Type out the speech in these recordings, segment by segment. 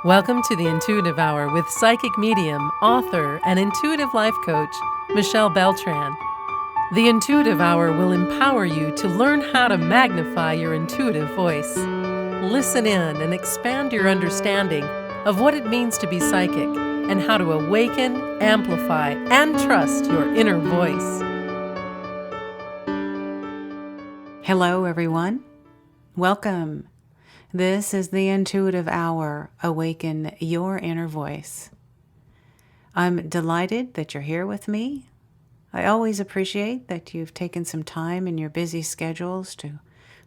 Welcome to the Intuitive Hour with psychic medium, author, and intuitive life coach, Michelle Beltran. The Intuitive Hour will empower you to learn how to magnify your intuitive voice. Listen in and expand your understanding of what it means to be psychic and how to awaken, amplify, and trust your inner voice. Hello, everyone. Welcome. This is the Intuitive Hour, Awaken Your Inner Voice. I'm delighted that you're here with me. I always appreciate that you've taken some time in your busy schedules to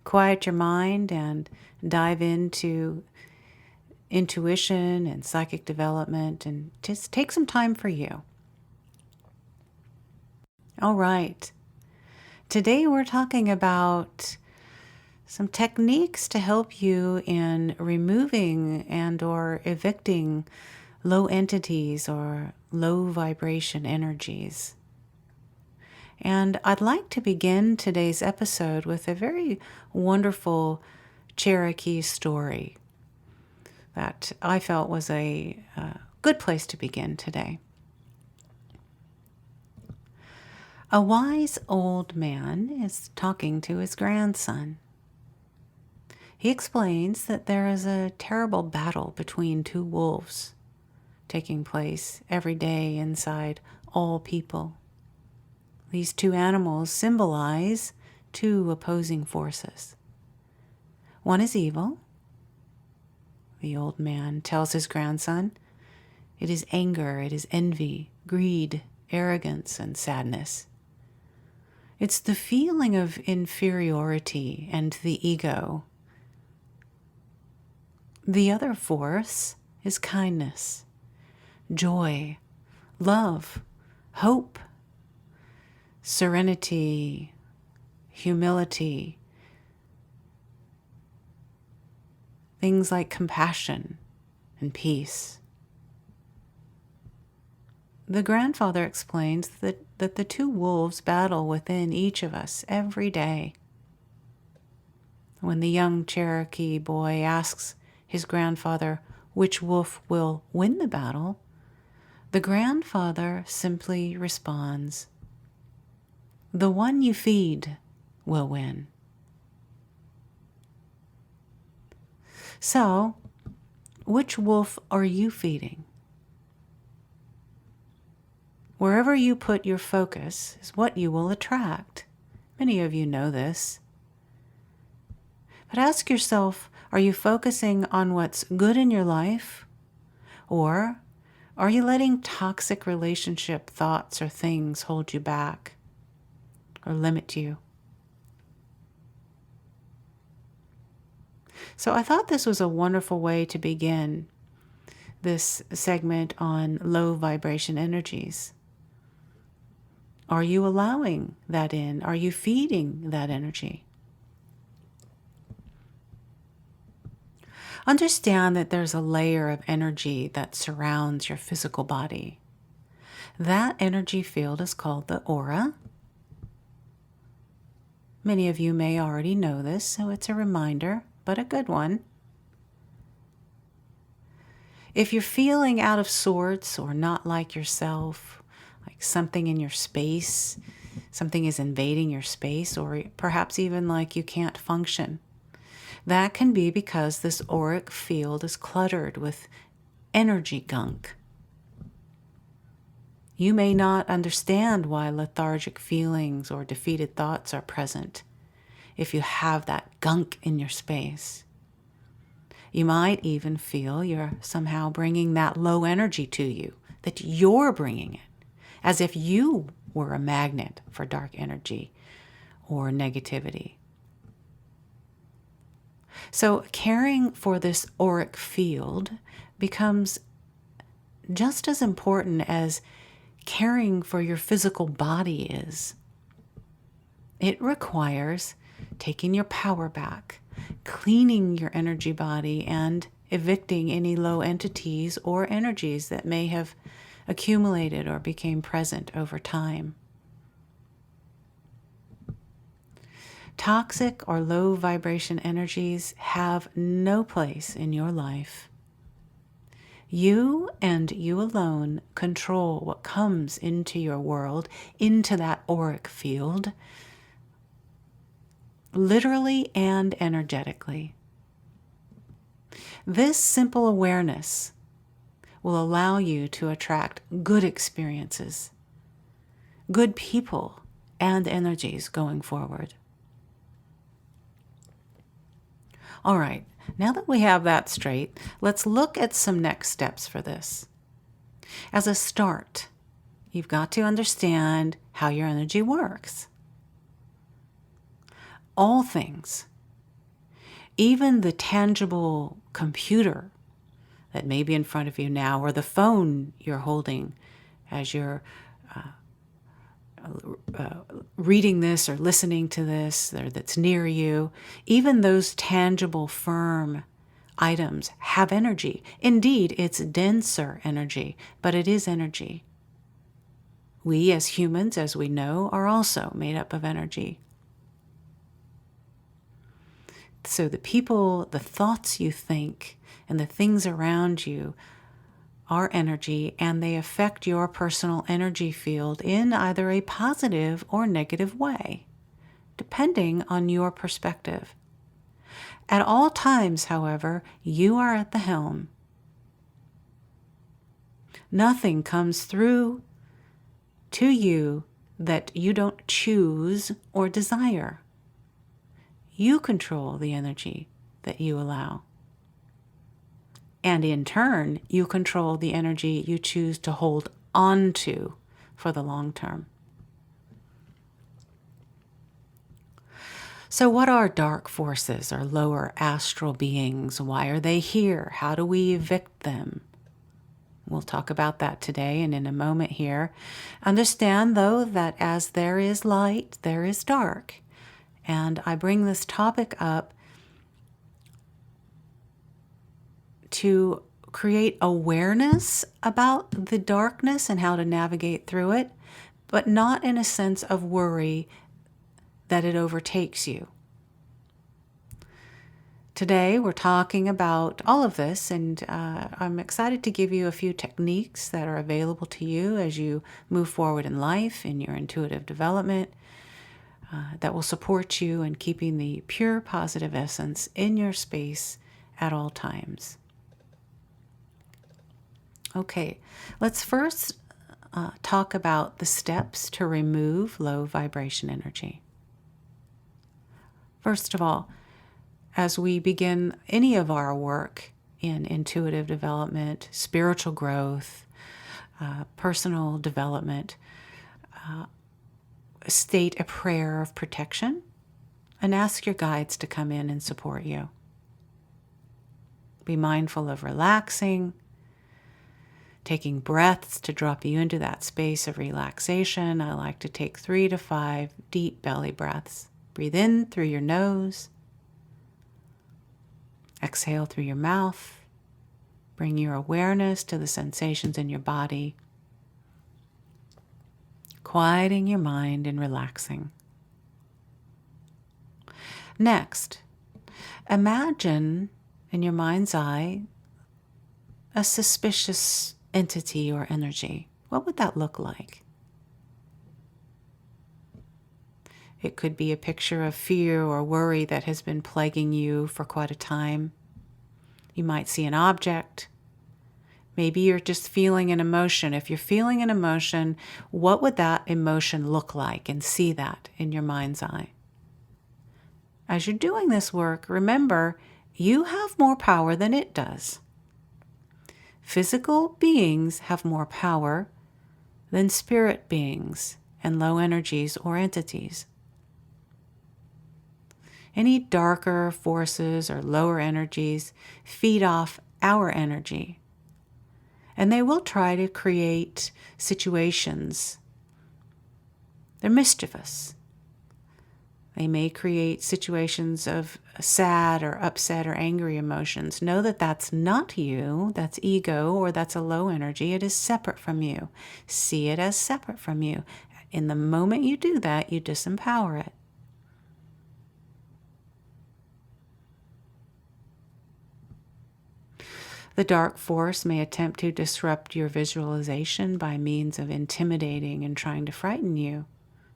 quiet your mind and dive into intuition and psychic development and just take some time for you. All right. Today we're talking about some techniques to help you in removing and or evicting low entities or low vibration energies. And I'd like to begin today's episode with a very wonderful Cherokee story that I felt was a good place to begin today. A wise old man is talking to his grandson. He explains that there is a terrible battle between two wolves taking place every day inside all people. These two animals symbolize two opposing forces. One is evil. The old man tells his grandson, it is anger, it is envy, greed, arrogance, and sadness. It's the feeling of inferiority and the ego. The other force is kindness, joy, love, hope, serenity, humility, things like compassion and peace. The grandfather explains that the two wolves battle within each of us every day. When the young Cherokee boy asks his grandfather which wolf will win the battle, the grandfather simply responds, the one you feed will win. So, which wolf are you feeding? Wherever you put your focus is what you will attract. Many of you know this. But ask yourself, are you focusing on what's good in your life? Or are you letting toxic relationship thoughts or things hold you back or limit you? So I thought this was a wonderful way to begin this segment on low vibration energies. Are you allowing that in? Are you feeding that energy? Understand that there's a layer of energy that surrounds your physical body. That energy field is called the aura. Many of you may already know this, so it's a reminder, but a good one. If you're feeling out of sorts or not like yourself, like something in your space, something is invading your space, or perhaps even like you can't function, that can be because this auric field is cluttered with energy gunk. You may not understand why lethargic feelings or defeated thoughts are present if you have that gunk in your space. You might even feel you're somehow bringing that low energy to you, that you're bringing it, as if you were a magnet for dark energy or negativity. So caring for this auric field becomes just as important as caring for your physical body is. It requires taking your power back, cleaning your energy body, and evicting any low entities or energies that may have accumulated or became present over time. Toxic or low vibration energies have no place in your life. You and you alone control what comes into your world, into that auric field, literally and energetically. This simple awareness will allow you to attract good experiences, good people, and energies going forward. All right, now that we have that straight, let's look at some next steps for this. As a start, you've got to understand how your energy works. All things, even the tangible computer that may be in front of you now, or the phone you're holding as you're reading this or listening to this, or that's near you, even those tangible, firm items have energy. Indeed, it's denser energy, but it is energy. We as humans, as we know, are also made up of energy. So the people, the thoughts you think, and the things around you are energy, and they affect your personal energy field in either a positive or negative way, depending on your perspective. At all times, however, you are at the helm. Nothing comes through to you that you don't choose or desire. You control the energy that you allow. And in turn, you control the energy you choose to hold on to for the long term. So what are dark forces or lower astral beings? Why are they here? How do we evict them? We'll talk about that today and in a moment here. Understand, though, that as there is light, there is dark. And I bring this topic up to create awareness about the darkness and how to navigate through it, but not in a sense of worry that it overtakes you. Today, we're talking about all of this, and I'm excited to give you a few techniques that are available to you as you move forward in life, in your intuitive development, that will support you in keeping the pure positive essence in your space at all times. Okay, let's first talk about the steps to remove low vibration energy. First of all, as we begin any of our work in intuitive development, spiritual growth, personal development, state a prayer of protection and ask your guides to come in and support you. Be mindful of relaxing, taking breaths to drop you into that space of relaxation. I like to take 3 to 5 deep belly breaths. Breathe in through your nose. Exhale through your mouth. Bring your awareness to the sensations in your body. Quieting your mind and relaxing. Next, imagine in your mind's eye a suspicious entity or energy. What would that look like? It could be a picture of fear or worry that has been plaguing you for quite a time. You might see an object. Maybe you're just feeling an emotion. If you're feeling an emotion, what would that emotion look like? And see that in your mind's eye. As you're doing this work, remember, you have more power than it does. Physical beings have more power than spirit beings and low energies or entities. Any darker forces or lower energies feed off our energy, and they will try to create situations. They're mischievous. They may create situations of sad or upset or angry emotions. Know that that's not you, that's ego, or that's a low energy. It is separate from you. See it as separate from you. In the moment you do that, you disempower it. The dark force may attempt to disrupt your visualization by means of intimidating and trying to frighten you.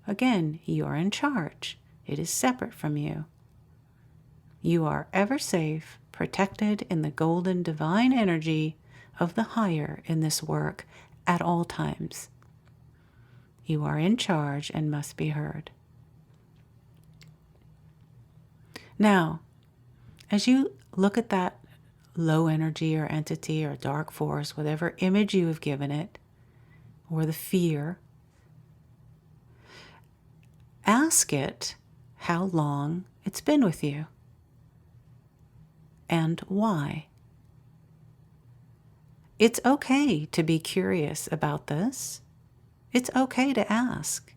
Again, you are in charge. It is separate from you. You are ever safe, protected in the golden divine energy of the higher in this work at all times. You are in charge and must be heard. Now, as you look at that low energy or entity or dark force, whatever image you have given it, or the fear, ask it how long it's been with you and why. It's okay to be curious about this. It's okay to ask.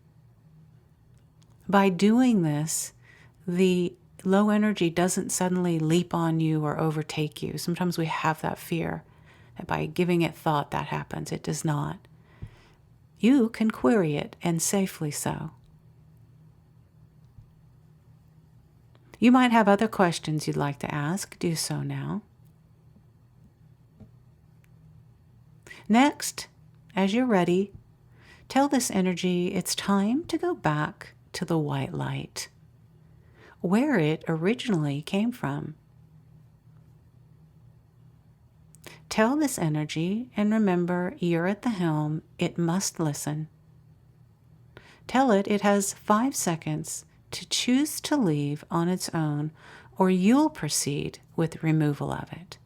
By doing this, the low energy doesn't suddenly leap on you or overtake you. Sometimes we have that fear that by giving it thought that happens. It does not. You can query it, and safely so. You might have other questions you'd like to ask. Do so now. Next, as you're ready, tell this energy it's time to go back to the white light, where it originally came from. Tell this energy, and remember, you're at the helm. It must listen. Tell it it has 5 seconds to choose to leave on its own, or you'll proceed with removal of it.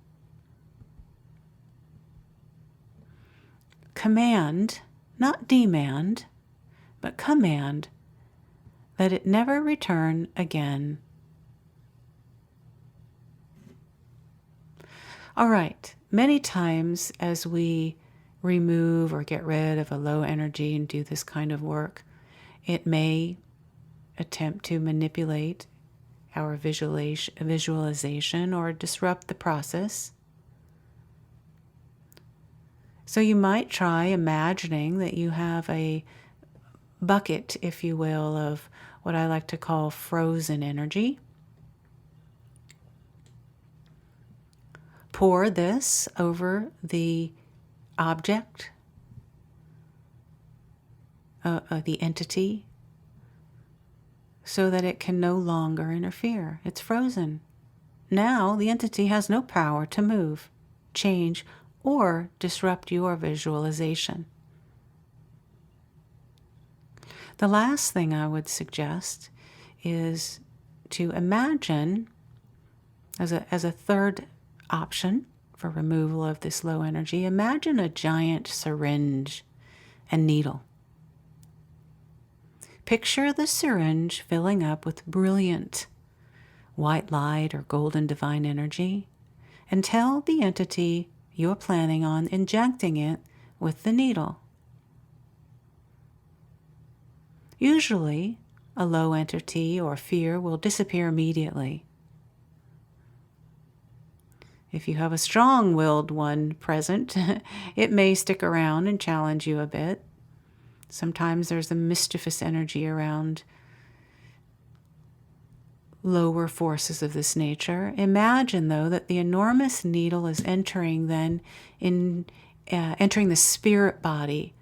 Command, not demand, but command that it never return again. All right, many times as we remove or get rid of a low energy and do this kind of work, it may attempt to manipulate our visualization or disrupt the process. So you might try imagining that you have a bucket, if you will, of what I like to call frozen energy. Pour this over the object, the entity, so that it can no longer interfere. It's frozen. Now the entity has no power to move, change, or disrupt your visualization. The last thing I would suggest is to imagine, as a third option for removal of this low energy, imagine a giant syringe and needle. Picture the syringe filling up with brilliant white light or golden divine energy, and tell the entity you're planning on injecting it with the needle. Usually, a low entity or fear will disappear immediately. If you have a strong-willed one present, it may stick around and challenge you a bit. Sometimes there's a mischievous energy around lower forces of this nature. Imagine, though, that the enormous needle is entering the spirit body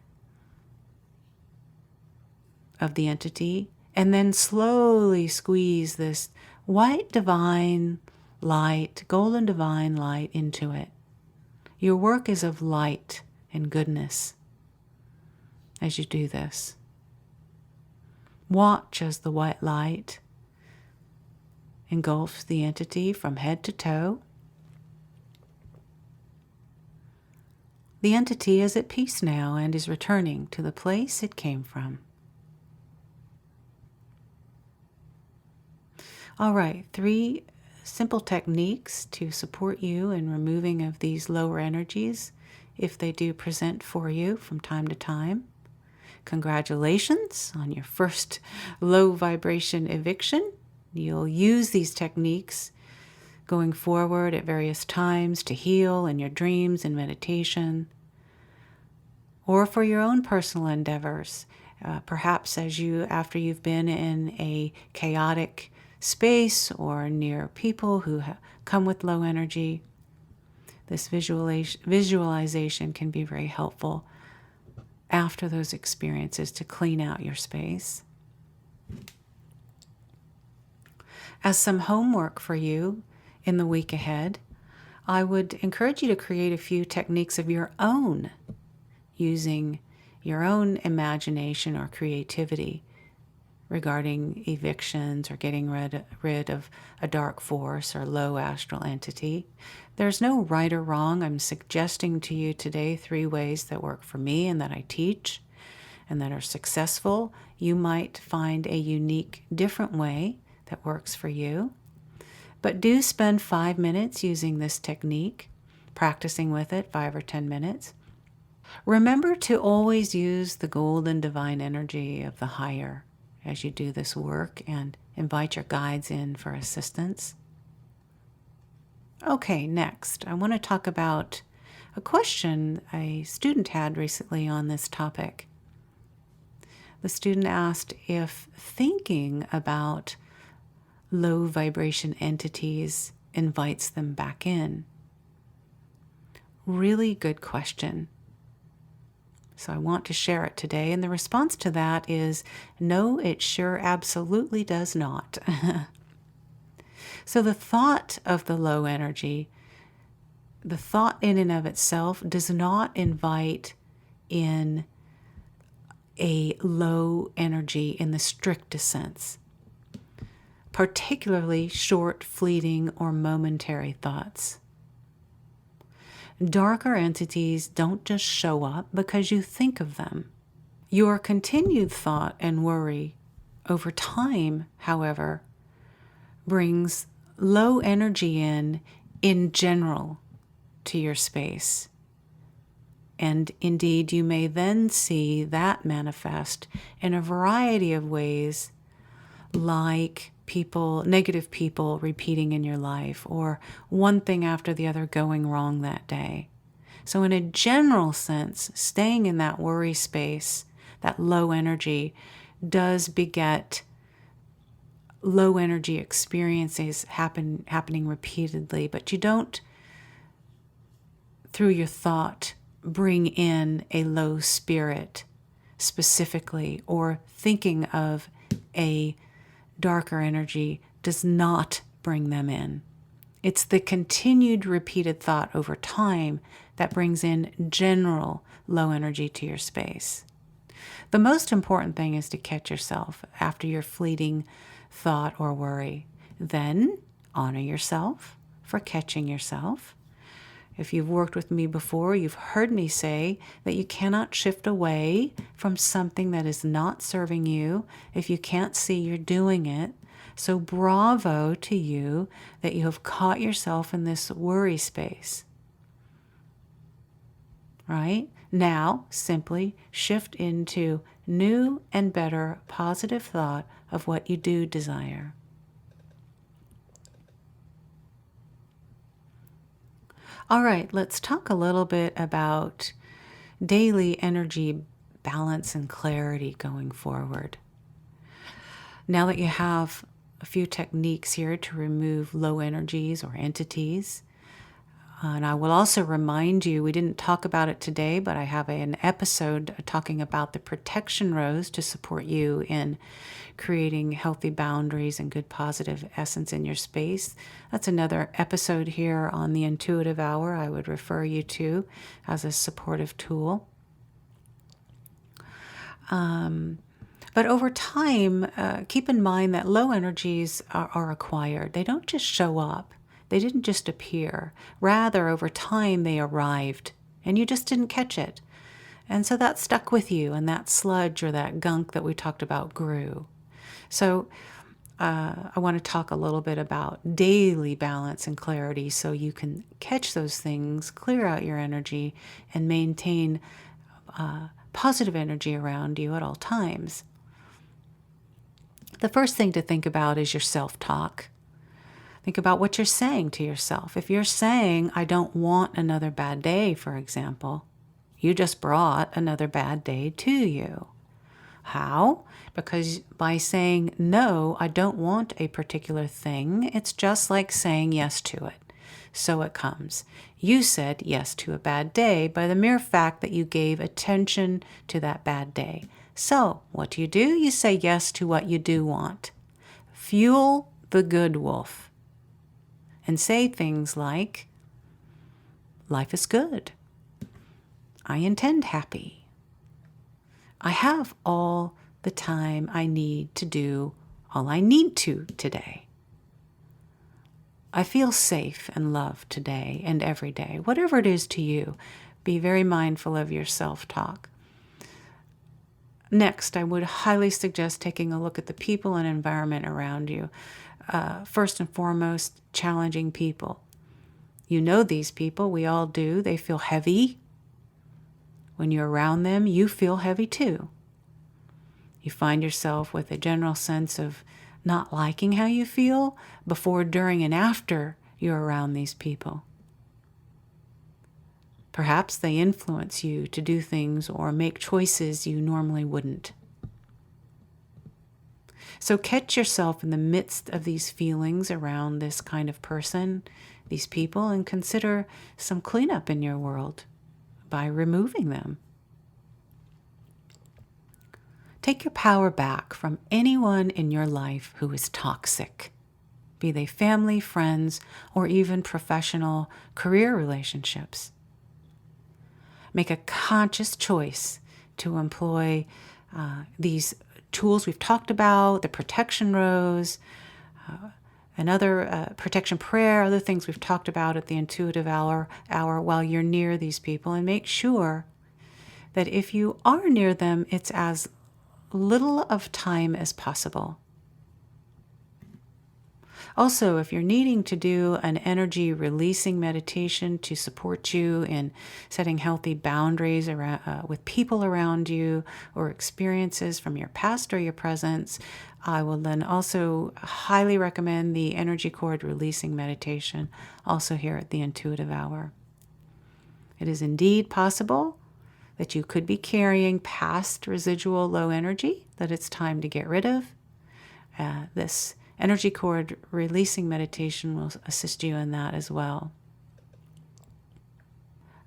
of the entity, and then slowly squeeze this white divine light, golden divine light into it. Your work is of light and goodness as you do this. Watch as the white light engulfs the entity from head to toe. The entity is at peace now and is returning to the place it came from. All right, 3 simple techniques to support you in removing of these lower energies if they do present for you from time to time. Congratulations on your first low vibration eviction. You'll use these techniques going forward at various times to heal in your dreams and meditation, or for your own personal endeavors. Perhaps after you've been in a chaotic space or near people who come with low energy, This visualization can be very helpful after those experiences to clean out your space. As some homework for you in the week ahead, I would encourage you to create a few techniques of your own, using your own imagination or creativity regarding evictions or getting rid of a dark force or low astral entity. There's no right or wrong. I'm suggesting to you today 3 ways that work for me and that I teach and that are successful. You might find a unique, different way that works for you. But do spend 5 minutes using this technique, practicing with it 5 or 10 minutes. Remember to always use the golden divine energy of the higher as you do this work, and invite your guides in for assistance. Okay, next, I want to talk about a question a student had recently on this topic. The student asked if thinking about low vibration entities invites them back in. Really good question. So I want to share it today, and the response to that is no, it sure absolutely does not. So the thought of the low energy, the thought in and of itself does not invite in a low energy in the strictest sense, particularly short, fleeting, or momentary thoughts. Darker entities don't just show up because you think of them. Your continued thought and worry over time, however, brings low energy in general to your space. And indeed, you may then see that manifest in a variety of ways, like negative people repeating in your life, or one thing after the other going wrong that day. So in a general sense, staying in that worry space, that low energy, does beget low energy experiences happening repeatedly, but you don't, through your thought, bring in a low spirit specifically, or thinking of a darker energy does not bring them in. It's the continued repeated thought over time that brings in general low energy to your space. The most important thing is to catch yourself after your fleeting thought or worry. Then honor yourself for catching yourself. If you've worked with me before, you've heard me say that you cannot shift away from something that is not serving you if you can't see you're doing it. So bravo to you that you have caught yourself in this worry space. Right? Now, simply shift into new and better positive thought of what you do desire. All right, let's talk a little bit about daily energy balance and clarity going forward. Now that you have a few techniques here to remove low energies or entities, and I will also remind you, we didn't talk about it today, but I have an episode talking about the protection rose to support you in creating healthy boundaries and good positive essence in your space. That's another episode here on the Intuitive Hour I would refer you to as a supportive tool. But over time, keep in mind that low energies are acquired. They don't just show up. They didn't just appear. Rather, over time, they arrived, and you just didn't catch it. And so that stuck with you, and that sludge or that gunk that we talked about grew. So I want to talk a little bit about daily balance and clarity so you can catch those things, clear out your energy, and maintain positive energy around you at all times. The first thing to think about is your self-talk. Think about what you're saying to yourself. If you're saying, I don't want another bad day, for example, you just brought another bad day to you. How? Because by saying, no, I don't want a particular thing, it's just like saying yes to it. So it comes. You said yes to a bad day by the mere fact that you gave attention to that bad day. So, what do? You say yes to what you do want. Fuel the good wolf. And say things like, life is good. I intend happy. I have all the time I need to do all I need to today. I feel safe and loved today and every day. Whatever it is to you, be very mindful of your self-talk. Next, I would highly suggest taking a look at the people and environment around you. First and foremost, challenging people. You know these people, we all do. They feel heavy. When you're around them, you feel heavy too. You find yourself with a general sense of not liking how you feel before, during, and after you're around these people. Perhaps they influence you to do things or make choices you normally wouldn't. So catch yourself in the midst of these feelings around this kind of person, these people, and consider some cleanup in your world by removing them. Take your power back from anyone in your life who is toxic, be they family, friends, or even professional career relationships. Make a conscious choice to employ these tools we've talked about, the protection rose, and other protection prayer, other things we've talked about at the intuitive hour while you're near these people, and make sure that if you are near them, it's as little of time as possible. Also, if you're needing to do an energy releasing meditation to support you in setting healthy boundaries around, with people around you or experiences from your past or your present, I will then also highly recommend the energy cord releasing meditation, also here at the Intuitive Hour. It is indeed possible that you could be carrying past residual low energy that it's time to get rid of. This energy cord releasing meditation will assist you in that as well.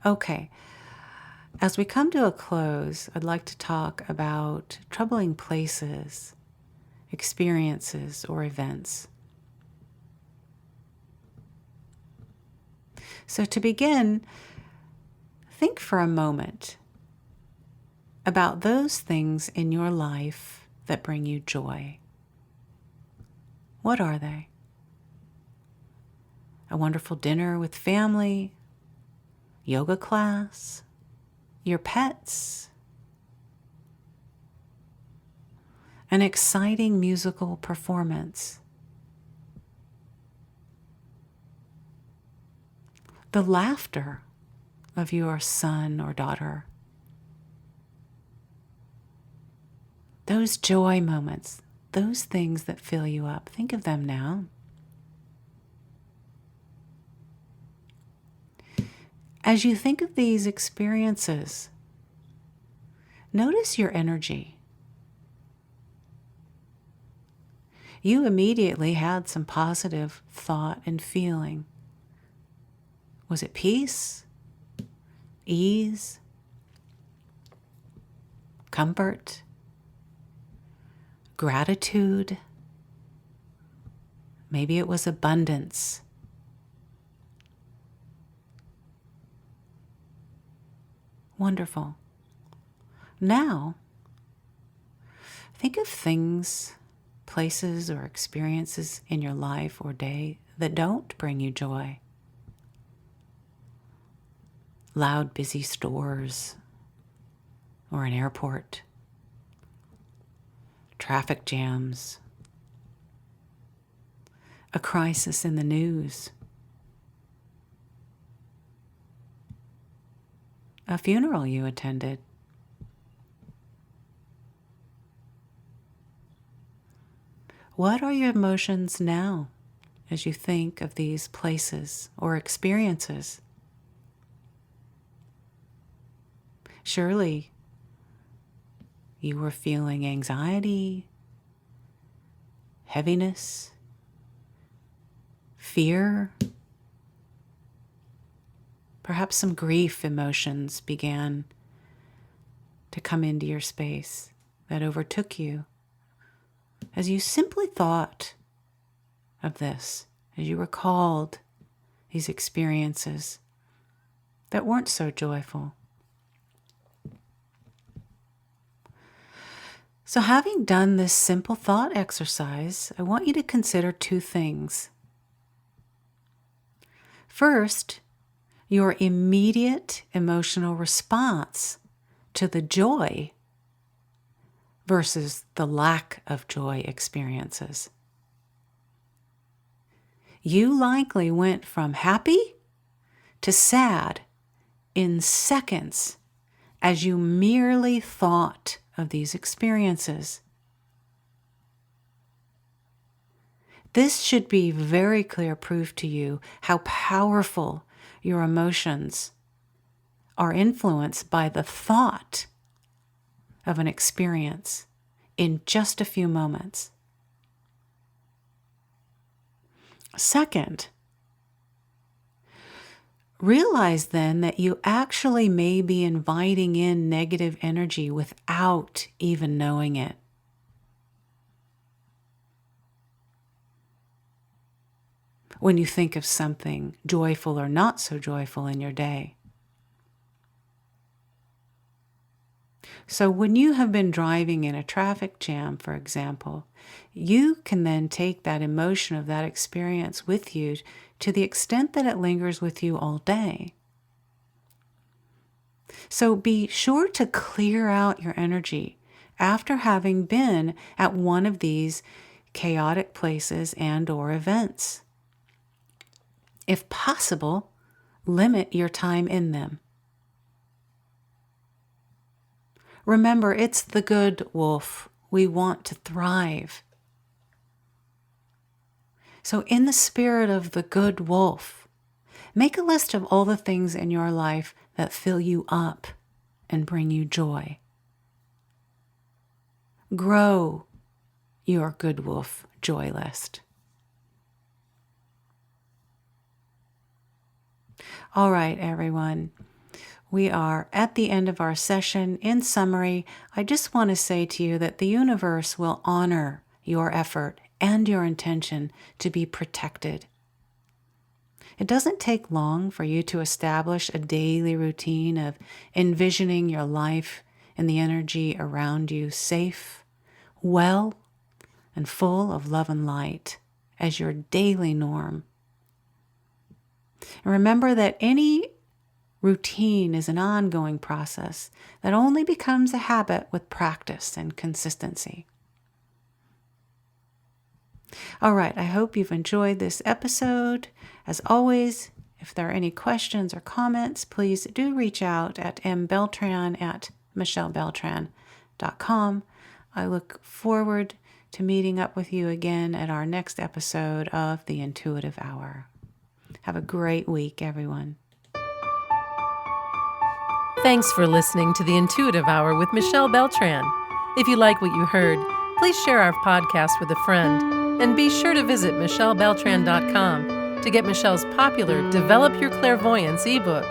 Okay, as we come to a close, I'd like to talk about troubling places, experiences, or events. So to begin, think for a moment about those things in your life that bring you joy. What are they? A wonderful dinner with family, yoga class, your pets, an exciting musical performance, the laughter of your son or daughter. Those joy moments, those things that fill you up, think of them now. As you think of these experiences, notice your energy. You immediately had some positive thought and feeling. Was it peace, ease, comfort, gratitude? Maybe it was abundance. Wonderful. Now, think of things, places, or experiences in your life or day that don't bring you joy. Loud, busy stores, or an airport, traffic jams, a crisis in the news, a funeral you attended. What are your emotions now as you think of these places or experiences? Surely you were feeling anxiety, heaviness, fear, Perhaps some grief emotions began to come into your space that overtook you as you simply thought of this, as you recalled these experiences that weren't so joyful. So having done this simple thought exercise, I want you to consider two things. First, your immediate emotional response to the joy versus the lack of joy experiences. You likely went from happy to sad in seconds as you merely thought of these experiences. This should be very clear proof to you how powerful your emotions are influenced by the thought of an experience in just a few moments. Second, realize then that you actually may be inviting in negative energy without even knowing it. When you think of something joyful or not so joyful in your day. So when you have been driving in a traffic jam, for example, you can then take that emotion of that experience with you to the extent that it lingers with you all day. So be sure to clear out your energy after having been at one of these chaotic places and/or events. If possible, limit your time in them. Remember, it's the good wolf. We want to thrive. So in the spirit of the good wolf, make a list of all the things in your life that fill you up and bring you joy. Grow your good wolf joy list. All right, everyone. We are at the end of our session. In summary, I just want to say to you that the universe will honor your effort and your intention to be protected. It doesn't take long for you to establish a daily routine of envisioning your life and the energy around you safe, well, and full of love and light as your daily norm. And remember that any routine is an ongoing process that only becomes a habit with practice and consistency. All right, I hope you've enjoyed this episode. As always, if there are any questions or comments, please do reach out at mbeltran@michellebeltran.com. I look forward to meeting up with you again at our next episode of The Intuitive Hour. Have a great week, everyone. Thanks for listening to the Intuitive Hour with Michelle Beltran. If you like what you heard, please share our podcast with a friend. And be sure to visit michellebeltran.com to get Michelle's popular Develop Your Clairvoyance ebook.